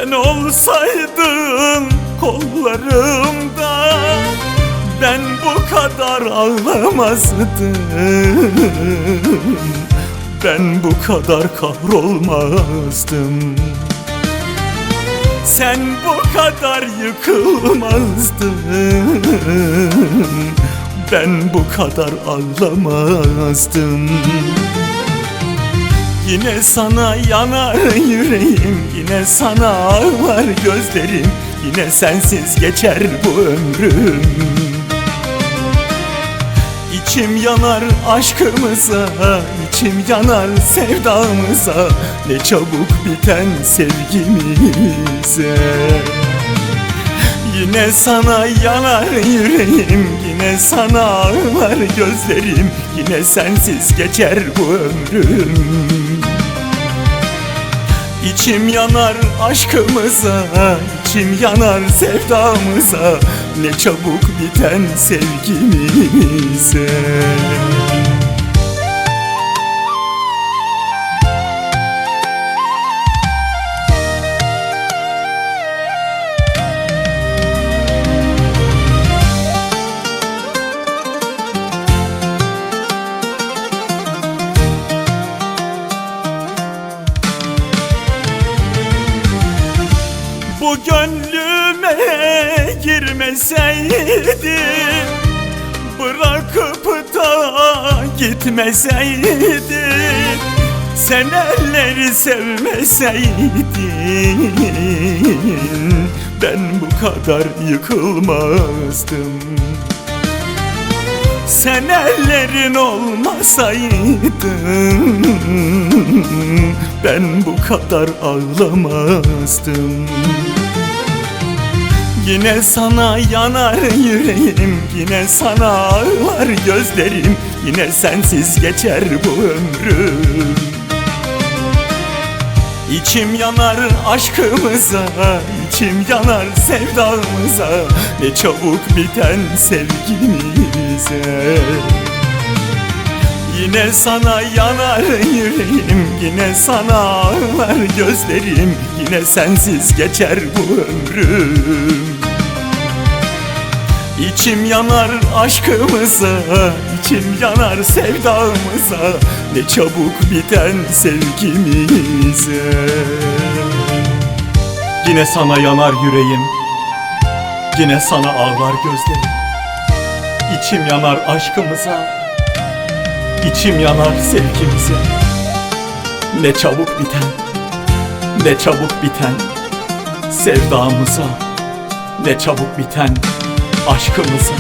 Sen olsaydın kollarımda ben bu kadar ağlamazdım. Ben bu kadar kahrolmazdım. Sen bu kadar yıkılmazdın. Ben bu kadar ağlamazdım. Yine sana yanar yüreğim, yine sana ağlar gözlerim, yine sensiz geçer bu ömrüm. İçim yanar aşkımıza, içim yanar sevdamıza, ne çabuk biten sevgimize. Yine sana yanar yüreğim, yine sana ağlar gözlerim, yine sensiz geçer bu ömrüm. İçim yanar aşkımıza, içim yanar sevdamıza, ne çabuk biten sevgimize. Bu gönlüme girmeseydin, bırakıp da gitmeseydin, sen elleri sevmeseydin, ben bu kadar yıkılmazdım. Sen ellerin olmasaydın, ben bu kadar ağlamazdım. Yine sana yanar yüreğim, yine sana ağlar gözlerim, yine sensiz geçer bu ömrüm. İçim yanar aşkımıza, içim yanar sevdamıza, ne çabuk biten sevgimize. Yine sana yanar yüreğim, yine sana ağlar gözlerim, yine sensiz geçer bu ömrüm. İçim yanar aşkımıza, içim yanar sevdamıza, ne çabuk biten sevgimize. Yine sana yanar yüreğim, yine sana ağlar gözlerim, İçim yanar aşkımıza, İçim yanar sevgimize. Ne çabuk biten, ne çabuk biten sevdamıza, ne çabuk biten aşkımıza.